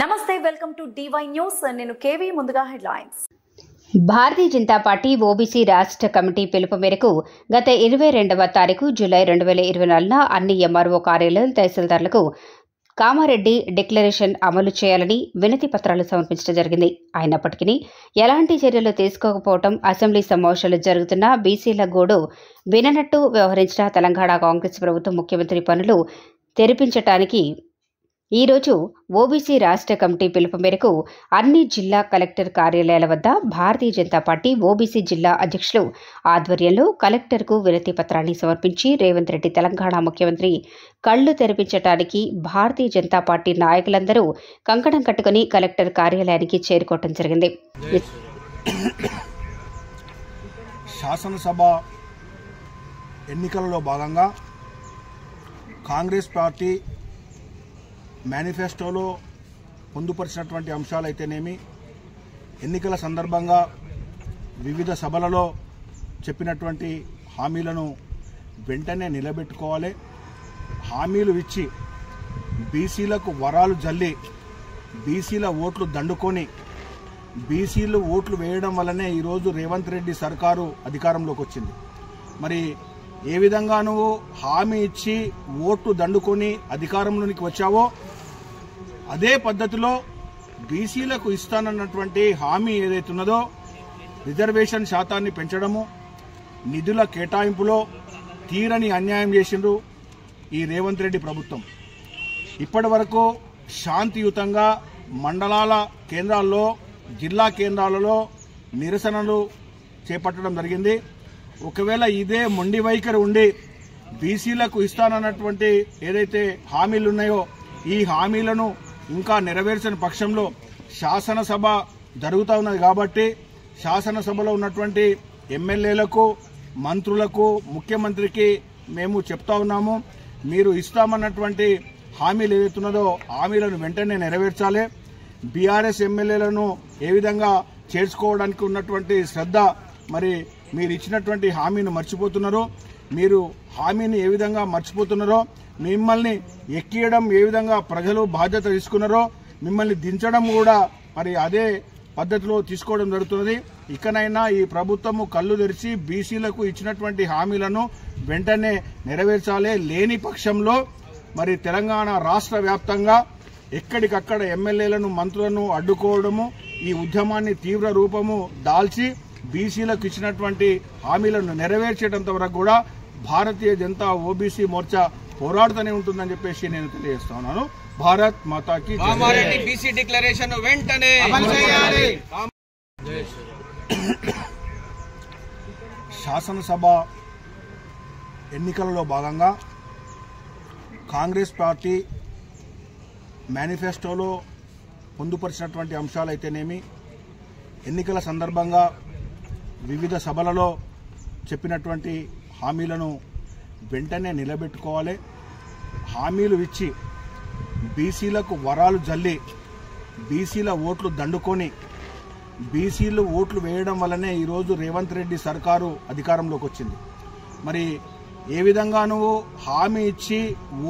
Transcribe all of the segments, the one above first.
నమస్తే, welcome to DY news. నేను KV. ముందుగా headlines. Bharatiya Janata party OBC రాష్ట్ర కమిటీ పిలుపు మేరకు గత 22వ తారీఖు జూలై 2024న అన్ని ఎంఆర్ఓ కార్యాలయాల తహసీల్దార్లకు కామారెడ్డి డిక్లరేషన్ అమలు చేయాలని వినతి పత్రాలు సమర్పించడం జరిగింది. అయినప్పటికీ ఎలాంటి చర్యలు తీసుకోకపోవడం, అసెంబ్లీ సమావేశాలు జరుగుతున్న బీసీల గోడు విననట్టు వ్యవహరించిన తెలంగాణ కాంగ్రెస్ ప్రభుత్వం ముఖ్యమంత్రి పనులు తెరిపించడానికి ఈరోజు ఓబీసీ రాష్ట్ర కమిటీ పిలుపు మేరకు అన్ని జిల్లా కలెక్టర్ కార్యాలయాల వద్ద భారతీయ జనతా పార్టీ ఓబీసీ జిల్లా అధ్యక్షులు ఆధ్వర్యంలో కలెక్టర్కు వినతి పత్రాన్ని సమర్పించి రేవంత్ రెడ్డి తెలంగాణ ముఖ్యమంత్రి కళ్లు తెరిపించడానికి భారతీయ జనతా పార్టీ నాయకులందరూ కంకణం కట్టుకుని కలెక్టర్ కార్యాలయానికి చేరుకోవడం జరిగింది. శాసనసభ ఎన్నికలలో భాగంగా కాంగ్రెస్ పార్టీ మేనిఫెస్టోలో పొందుపరిచినటువంటి అంశాలైతేనేమి, ఎన్నికల సందర్భంగా వివిధ సభలలో చెప్పినటువంటి హామీలను వెంటనే నిలబెట్టుకోవాలి. హామీలు ఇచ్చి బీసీలకు వరాలు జల్లి బీసీల ఓట్లు దండుకొని బీసీలు ఓట్లు వేయడం వల్లనే ఈరోజు రేవంత్ రెడ్డి సర్కారు అధికారంలోకి వచ్చింది. మరి ఏ విధంగా నువ్వు హామీ ఇచ్చి ఓట్లు దండుకొని అధికారంలోనికి వచ్చావో అదే పద్ధతిలో బీసీలకు ఇస్తానన్నటువంటి హామీ ఏదైతున్నదో రిజర్వేషన్ శాతాన్ని పెంచడము, నిధుల కేటాయింపులో తీరని అన్యాయం చేసిండ్రు ఈ రేవంత్ రెడ్డి ప్రభుత్వం. ఇప్పటి వరకు శాంతియుతంగా మండలాల కేంద్రాల్లో, జిల్లా కేంద్రాలలో నిరసనలు చేపట్టడం జరిగింది. ఒకవేళ ఇదే మొండి వైఖరి ఉండి బీసీలకు ఇస్తానన్నటువంటి ఏదైతే హామీలు ఉన్నాయో ఈ హామీలను ఇంకా నెరవేర్చని పక్షంలో శాసనసభ జరుగుతూ ఉన్నది కాబట్టి శాసనసభలో ఉన్నటువంటి ఎమ్మెల్యేలకు, మంత్రులకు, ముఖ్యమంత్రికి మేము చెప్తా ఉన్నాము, మీరు ఇస్తామన్నటువంటి హామీలు ఏదైతున్నదో హామీలను వెంటనే నెరవేర్చాలి. బీఆర్ఎస్ ఎమ్మెల్యేలను ఏ విధంగా చేర్చుకోవడానికి ఉన్నటువంటి శ్రద్ధ, మరి మీరు ఇచ్చినటువంటి హామీని మర్చిపోతున్నారో, మీరు హామీని ఏ విధంగా మర్చిపోతున్నారో, మిమ్మల్ని ఎక్కియడం ఏ విధంగా ప్రజలు బాధ్యత తీసుకున్నారో మిమ్మల్ని దించడం కూడా మరి అదే పద్ధతిలో తీసుకోవడం జరుగుతున్నది. ఇకనైనా ఈ ప్రభుత్వము కళ్ళు తెరిచి బీసీలకు ఇచ్చినటువంటి హామీలను వెంటనే నెరవేర్చాలి. లేని పక్షంలో మరి తెలంగాణ రాష్ట్ర వ్యాప్తంగా ఎక్కడికక్కడ ఎమ్మెల్యేలను, మంత్రులను అడ్డుకోవడము, ఈ ఉద్యమాన్ని తీవ్ర రూపము దాల్చి బీసీలకు ఇచ్చినటువంటి హామీలను నెరవేర్చేటంత వరకు కూడా భారతీయ జనతా ఓబీసీ మోర్చా పోరాడుతూనే ఉంటుందని చెప్పేసి నేను తెలియజేస్తా ఉన్నాను. భారత్ మాతాకి కామారెడ్డి బీసీ డిక్లరేషన్ వెంటనే అమలు చేయాలి. శాసనసభ ఎన్నికలలో భాగంగా కాంగ్రెస్ పార్టీ మేనిఫెస్టోలో పొందుపరిచినటువంటి అంశాలైతేనేమి, ఎన్నికల సందర్భంగా వివిధ సభలలో చెప్పినటువంటి హామీలను వెంటనే నిలబెట్టుకోవాలి. హామీలు ఇచ్చి బీసీలకు వరాలు జల్లి బీసీల ఓట్లు దండుకొని బీసీలు ఓట్లు వేయడం వల్లనే ఈరోజు రేవంత్ రెడ్డి సర్కారు అధికారంలోకి వచ్చింది. మరి ఏ విధంగా నువ్వు హామీ ఇచ్చి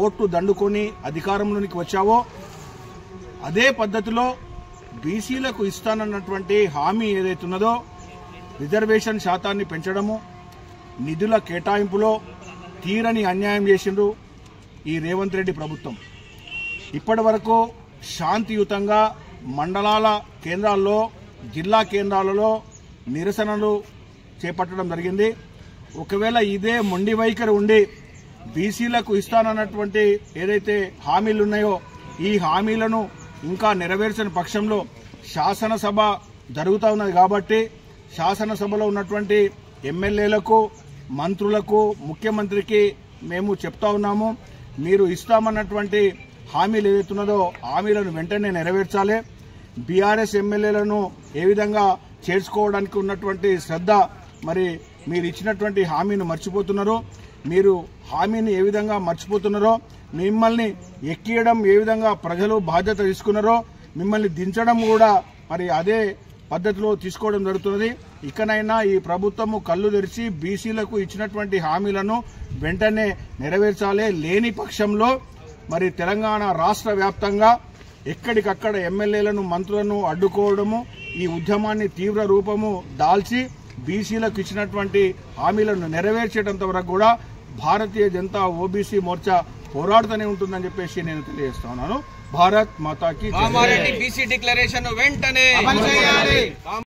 ఓట్లు దండుకొని అధికారంలోనికి వచ్చావో అదే పద్ధతిలో బీసీలకు ఇస్తానన్నటువంటి హామీ ఏదైతున్నదో రిజర్వేషన్ శాతాన్ని పెంచడము, నిధుల కేటాయింపులో తీరని అన్యాయం చేసిండ్రు ఈ రేవంత్ రెడ్డి ప్రభుత్వం. ఇప్పటి వరకు శాంతియుతంగా మండలాల కేంద్రాల్లో, జిల్లా కేంద్రాలలో నిరసనలు చేపట్టడం జరిగింది. ఒకవేళ ఇదే మొండి వైఖరి ఉండి బీసీలకు ఇస్తానన్నటువంటి ఏదైతే హామీలు ఉన్నాయో ఈ హామీలను ఇంకా నెరవేర్చని పక్షంలో శాసనసభ జరుగుతూ ఉన్నది కాబట్టి శాసనసభలో ఉన్నటువంటి ఎమ్మెల్యేలకు, మంత్రులకు, ముఖ్యమంత్రికి మేము చెప్తా ఉన్నాము, మీరు ఇస్తామన్నటువంటి హామీలు ఏదైతున్నదో హామీలను వెంటనే నెరవేర్చాలి. బీఆర్ఎస్ ఎమ్మెల్యేలను ఏ విధంగా చేర్చుకోవడానికి ఉన్నటువంటి శ్రద్ధ, మరి మీరు ఇచ్చినటువంటి హామీని మర్చిపోతున్నారో, మీరు హామీని ఏ విధంగా మర్చిపోతున్నారో మిమ్మల్ని ఎక్కియడం ఏ విధంగా ప్రజలు బాధ్యత తీసుకున్నారో మిమ్మల్ని దించడం కూడా మరి అదే పద్ధతిలో తీసుకోవడం జరుగుతున్నది. ఇకనైనా ఈ ప్రభుత్వము కళ్ళు తెరిచి బీసీలకు ఇచ్చినటువంటి హామీలను వెంటనే నెరవేర్చాలి. లేని పక్షంలో మరి తెలంగాణ రాష్ట్ర వ్యాప్తంగా ఎక్కడికక్కడ ఎమ్మెల్యేలను మంత్రులను అడ్డుకోవడము ఈ ఉద్యమాన్ని తీవ్ర రూపము దాల్చి బీసీలకు ఇచ్చినటువంటి హామీలను నెరవేర్చేటంత వరకు కూడా భారతీయ జనతా ఓబీసీ మోర్చా పోరాడుతూనే ఉంటుందని చెప్పేసి నేను తెలియజేస్తున్నాను. భారత్ మాతాకి కామారెడ్డి బీసీ డిక్లరేషన్ వెంటనే అమలు చేయాలి.